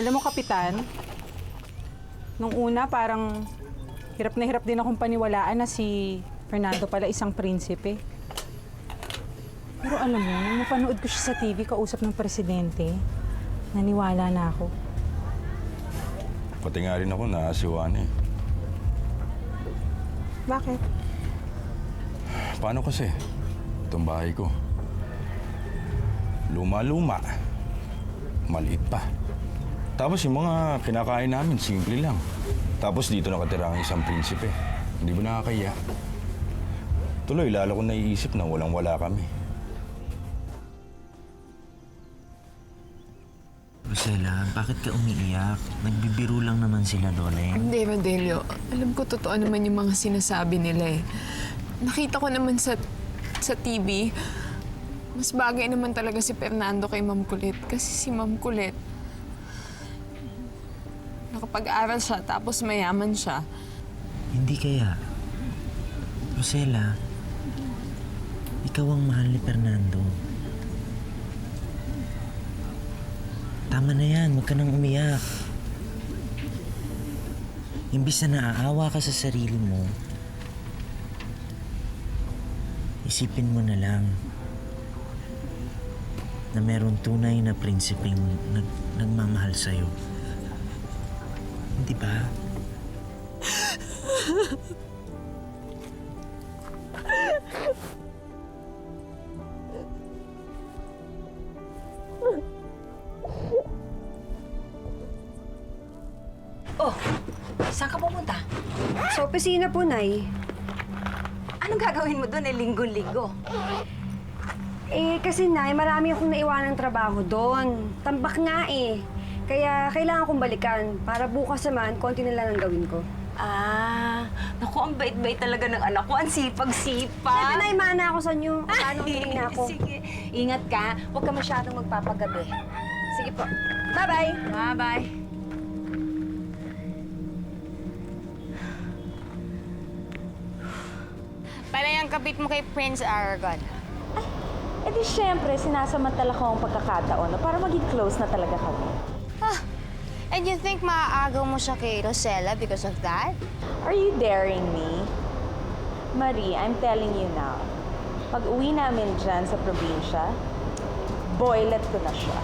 Alam mo, Kapitan, nung una parang hirap na hirap din akong paniwalaan na si Fernando pala isang prinsipe. Pero alam mo, nung napanood ko siya sa TV kausap ng presidente, naniwala na ako. Pati nga rin ako naasiwan eh. Bakit? Paano kasi? Itong bahay ko. Luma-luma. Maliit pa. Tapos yung mga kinakain namin, simple lang. Tapos dito nakatira ang isang prinsipe. Hindi ba nakakaya? Tuloy, lalo ko naiisip na walang-wala kami. Rosella, bakit ka umiiyak? Nagbibiro lang naman sila, Loleng. Hindi, Rodelio. Alam ko totoo naman yung mga sinasabi nila eh. Nakita ko naman sa TV, mas bagay naman talaga si Fernando kay Ma'am Kulit. Kasi si Ma'am Kulit, nakapag-aral siya tapos mayaman siya. Hindi kaya. Rosella, ikaw ang mahal ni Fernando. Tama na yan, huwag ka nang umiyak. Imbis na naaawa ka sa sarili mo, isipin mo na lang na meron tunay na prinsipeng nagmamahal sa'yo. Hindi ba? Oh, saan ka pupunta? Sa opisina po, Nay. Anong gagawin mo doon linggo-linggo? Kasi Nay, marami akong naiwanang trabaho doon. Tambak nga eh. Kaya kailangan kong balikan para bukas naman, konti na lang ang gawin ko. Naku, ang bait-bait talaga ng anak ko. Ang sipag-sipag. Sige, Nay, mana ako sa inyo. Paano tingin na ako? Sige, ingat ka. Huwag ka masyadong magpapagabi. Sige po. Bye-bye! Bye-bye. Panay ang kabit mo kay Prince Aragon. Eh di syempre, sinasamantala ko ang pagkakataon para maging close na talaga kami. And you think maaagaw mo siya kay Rosella because of that? Are you daring me? Marie, I'm telling you now. Pag-uwi namin dyan sa probinsya, boylet ko na siya.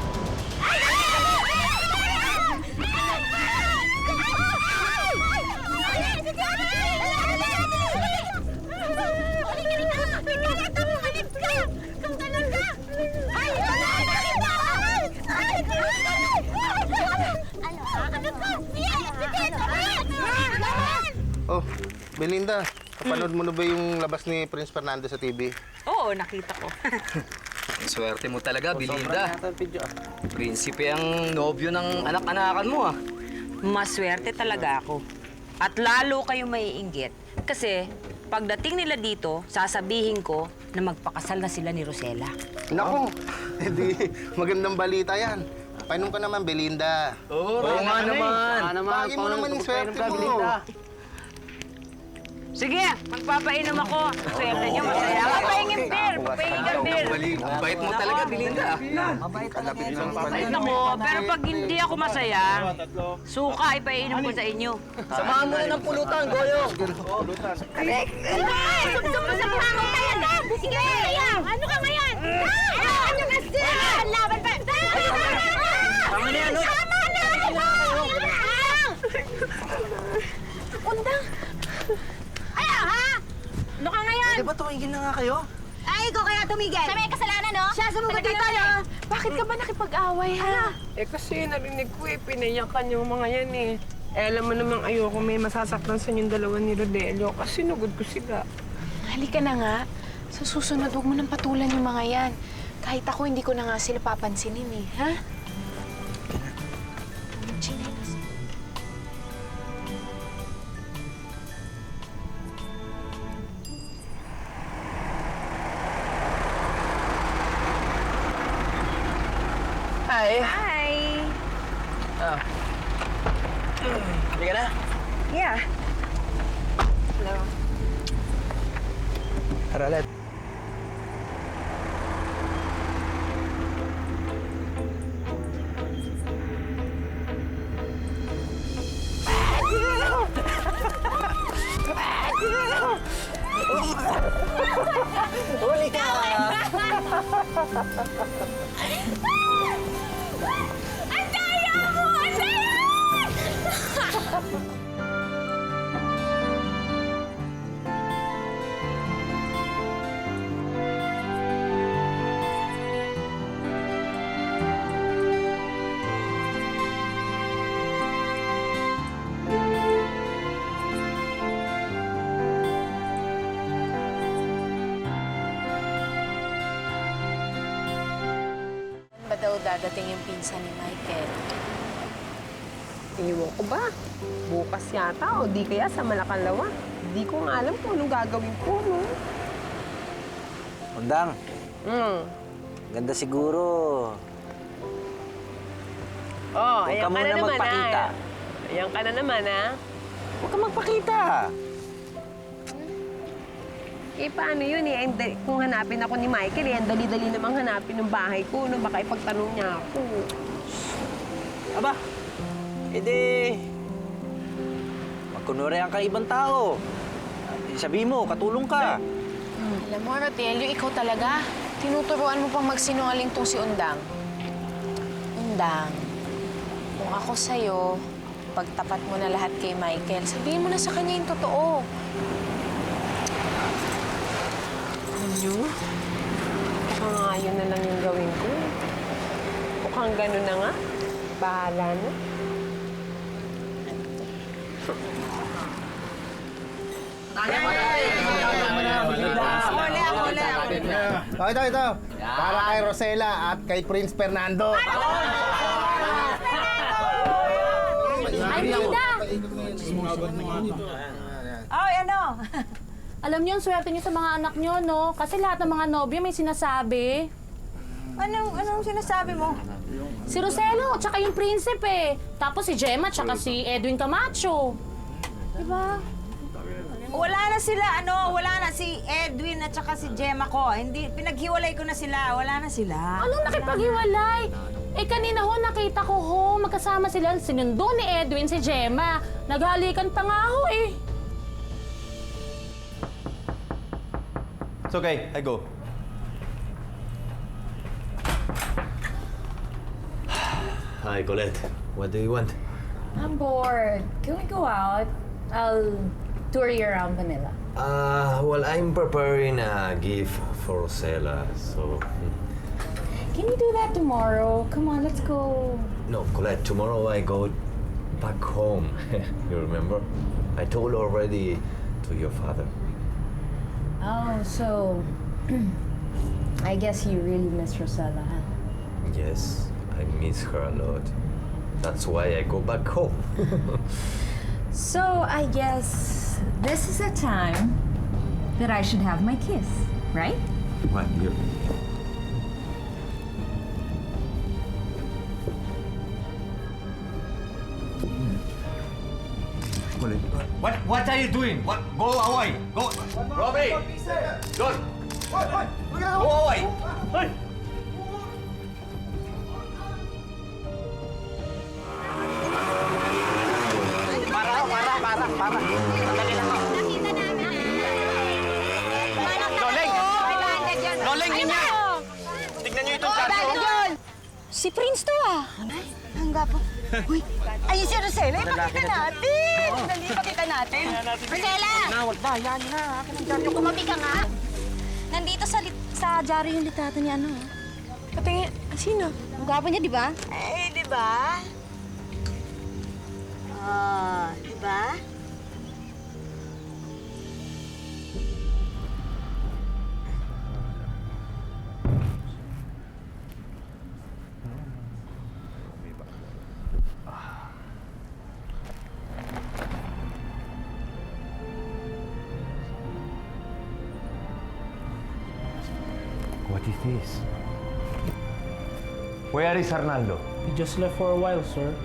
Oh, Belinda, napanood mo na ba yung labas ni Prince Fernando sa TV? Oo, nakita ko. Swerte mo talaga, Belinda. Prinsipe ang nobyo ng anak-anakan mo, ah. Maswerte talaga ako. At lalo kayong maiinggit. Kasi pagdating nila dito, sasabihin ko na magpakasal na sila ni Rosella. Naku, edi magandang balita yan. Painom ka naman, Belinda. Oo nga naman. Bagay mo naman yung swerte mo. Sige, magpapainom ako. Swerte niyo, masaya. Papahingin beer! Papahingin beer! Bait mo talaga, Belinda. Kalapit lang Bait ako, pero pag hindi ako masaya, suka ipainom ko sa inyo. Samahan mo na ng pulutan, Goyo. Sumusama ka yan, ha? Sige, ano ka ngayon? Ano ka siya? Laban pa! Tama na yan, no? Tama na! Kundang! Ayaw, ha? Ano ka ngayon? Di ba tumigil na nga kayo? Ay, ikaw kaya tumigil. Siya may kasalanan, no? Siya sumugod dito, no? Bakit ka ba nakipag-away, ha? Kasi narinig ko pinayakan yung mga yan eh. Alam mo namang ayoko may masasaktan sa inyong dalawa ni Rodelio kasi sinugod ko sila. Halika na nga. Sa susunod, huwag mo nang patulan yung mga yan. Kahit ako, hindi ko na nga sila papansinin eh, ha? Chinelas. Hi! Hi! Halika na. Yeah. Aralet. Ang daya mo! Ang daya! Ba daw dadating yung pinsan ni Michael? Iwan ko ba? Bukas yata o di kaya sa Malakalawa. Di ko nga alam kung anong gagawin ko, no? Undang, ganda siguro. Oh, Huwag ayan ka ka muna na naman, magpakita. Ayan ka na naman, ha? Huwag ka magpakita. Eh, paano yun eh? Kung hanapin ako ni Michael, eh, ang dali-dali namang hanapin ng bahay ko, no? Baka ipagtanong niya ako. Aba, edi, magkunwarihan ka ibang tao. Sabihin mo, katulong ka. Alam mo, Rotelio, ikaw talaga. Tinuturuan mo pang magsinungaling tong si Undang. Undang, kung ako sa'yo, pagtapat mo na lahat kay Michael, sabihin mo na sa kanya yung totoo. Ano? Baka nga yun na lang yung gawin ko. Mukhang gano'n na nga. Bahala na. Oh, ito. Para kay Rosela at kay Prince Fernando. Ay, Linda! Ay, ano? Alam niyo, ang swerte niyo sa mga anak niyo, no? Kasi lahat ng mga nobyo may sinasabi. Anong sinasabi mo? Si Roselo, tsaka yung prinsipe. Tapos si Gemma, tsaka si Edwin Camacho. Diba? Wala na sila, wala na si Edwin at saka si Gemma ko. Hindi, pinaghiwalay ko na sila. Wala na sila. Anong nakipaghiwalay? Eh, kanina ho, nakita ko ho, magkasama sila. Sinundo ni Edwin si Gemma. Naghalikan pa nga ho eh. It's okay, I go. Hi, Colette. What do you want? I'm bored. Can we go out? I'll tour you around Manila. Well, I'm preparing a gift for Rosella, so... Can you do that tomorrow? Come on, let's go. No, Colette, tomorrow I go back home. You remember? I told already to your father. Oh, so... I guess you really miss Rosella, huh? Yes, I miss her a lot. That's why I go back home. So, I guess this is a time that I should have my kiss, right? What? You... What are you doing? What? Go away! Go! Robbie! John! Go away! Para. Sandali lang ako. Nakita namin. Loleng! Loleng, yun niya! Tignan niyo itong karso. Si Prince to ah. Ang gapo. Uy, ayun si Rosela. Ipakita natin. Dali, ipakita natin. Rosela! Nawal ba? Yan na. Akin ang dyan. Kumabi ka nga. Nandito sa diary yung litrato niya, ano? Patingin, sino? Ang gwapo niya, di ba? Eh, di ba? Di ba? What is this? Where is Arnaldo? He just left for a while, sir.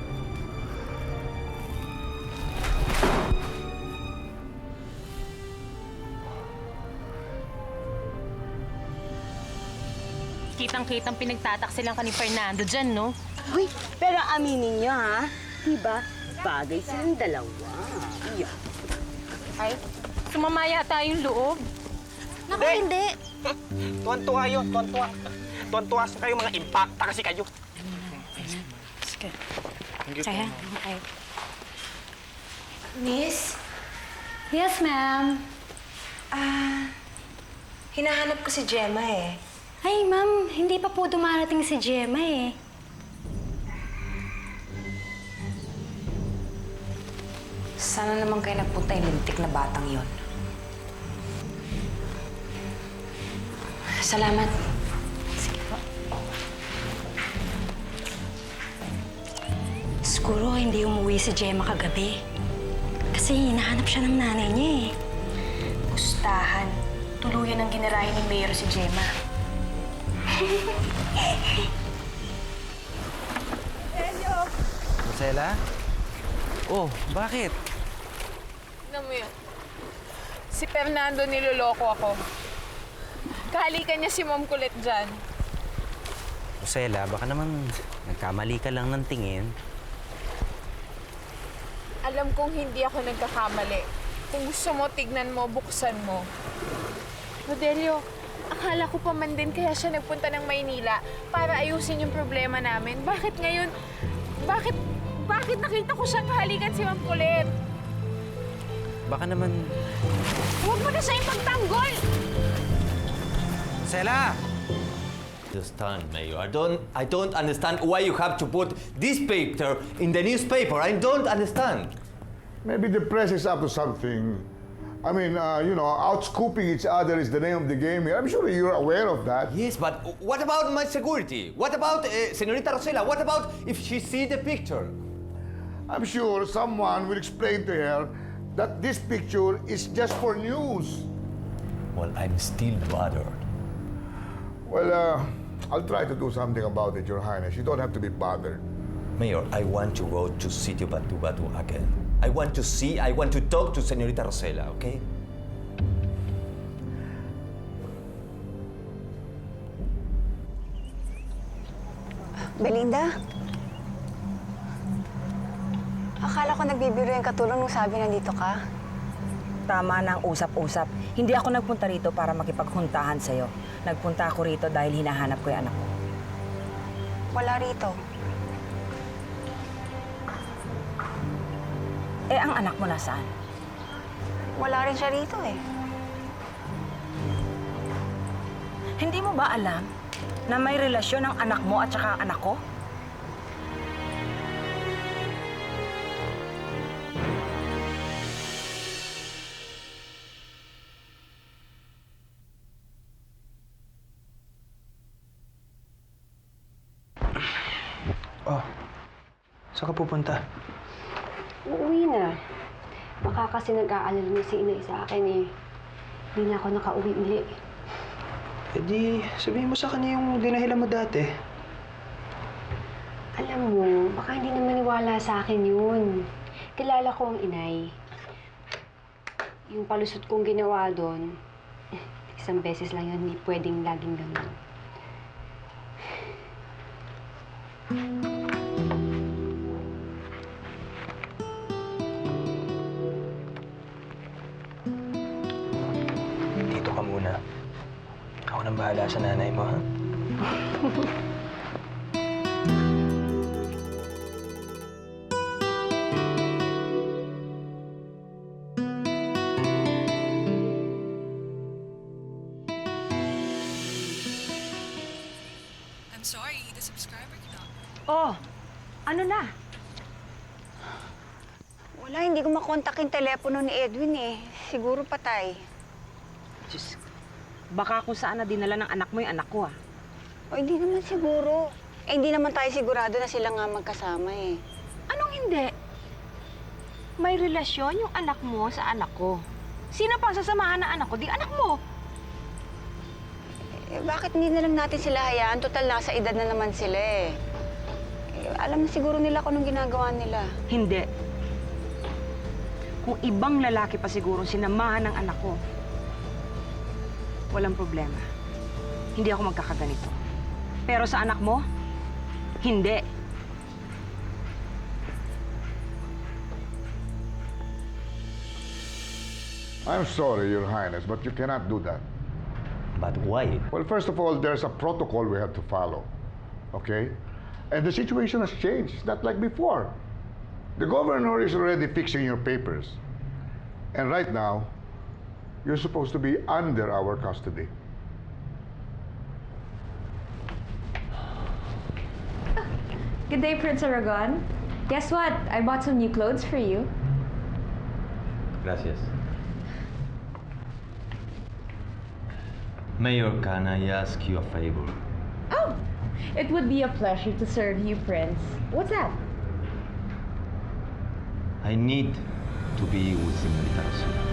Kitang-kitang pinagtataksilan ka ni Fernando dyan, no? Uy, pero aminin niyo, ha? Diba? Bagay silang dalawa. Yeah. Ay, sumama yata yung loob. Naku, hindi. Tuwan-tuwa yun, tuwan-tuwa. Tuwan-tuwa sa kayo, mga impacta kasi kayo. Sige. Kaya, okay. Miss? Yes, ma'am. Hinahanap ko si Gemma eh. Ay, ma'am, hindi pa po dumarating si Gemma eh. Sana naman kayo nagpunta yung lintik na batang yon. Salamat. Sige po. Siguro hindi umuwi si Gemma kagabi. Kasi hinahanap siya ng nanay niya eh. Pustahan. Tuluyan ang ginarahin ni Mayor si Gemma. Marcela? Oh, bakit? Tignan mo yun. Si Fernando niloloko ako. Kahalikan niya si Ma'am Kulit dyan. Marcela, baka naman nagkamali ka lang ng tingin. Alam kong hindi ako nagkakamali. Kung gusto mo, tignan mo, buksan mo. Rodelio, akala ko pa man din kaya siya nagpunta ng Maynila para ayusin yung problema namin. Bakit ngayon? Bakit nakita ko siyang kahalikan si Ma'am Kulit? Baka naman... Huwag mo na siya ipagtanggol! Marcela! Understand, Mayor. I don't understand why you have to put this picture in the newspaper. I don't understand. Maybe the press is up to something. I mean, outscooping each other is the name of the game here. I'm sure you're aware of that. Yes, but what about my security? What about Senorita Rosela? What about if she see the picture? I'm sure someone will explain to her that this picture is just for news. Well, I'm still bothered. Well, I'll try to do something about it, Your Highness. You don't have to be bothered. Mayor, I want to go to Sitio Batu-Batu again. I want to talk to Senorita Rosela, okay? Belinda? Akala ko nagbibiro yung katulong nung sabi nandito ka. Tama na ang usap-usap. Hindi ako nagpunta rito para makipaghuntahan sa'yo. Nagpunta ako rito dahil hinahanap ko yung anak ko. Wala rito. Eh, ang anak mo nasaan? Wala rin siya rito eh. Hindi mo ba alam na may relasyon ang anak mo at saka ang anak ko? Oh, saan ka pupunta? Uuwi na. Baka kasi nag-aalala na si inay sa akin eh. Hindi na ako nakauwi uli. Eh di, sabihin mo sa kanya yung dinahilan mo dati. Alam mo, baka hindi na maniwala sa akin yun. Kilala ko ang inay. Yung palusot kong ginawa doon, isang beses lang yun, hindi pwedeng laging ganun. Dito ka muna. Ako nang bahala sa nanay mo, ha? I'm sorry, the subscriber cannot. Oh, ano na? Wala, hindi ko makontak yung telepono ni Edwin eh. Siguro patay. Diyos, baka kung saan na dinala ng anak mo yung anak ko, ah. O, hindi naman siguro. Eh, hindi naman tayo sigurado na sila nga magkasama eh. Anong hindi? May relasyon yung anak mo sa anak ko. Sino pang sasamahan ng anak ko? Di anak mo. Eh, bakit hindi na lang natin sila hayaan? Total, nasa edad na naman sila eh. Alam na siguro nila kung anong ginagawa nila. Hindi. Kung ibang lalaki pa siguro sinamahan ng anak ko, walang problema. Hindi ako magkakaganito. Pero sa anak mo, hindi. I'm sorry, Your Highness, but you cannot do that. But why? Well, first of all, there's a protocol we have to follow, okay? And the situation has changed. It's not like before. The governor is already fixing your papers. And right now, you're supposed to be under our custody. Good day, Prince Aragon. Guess what? I bought some new clothes for you. Gracias. Mayor, can I ask you a favor? Oh, it would be a pleasure to serve you, Prince. What's that? I need to be with Señorita Rocío.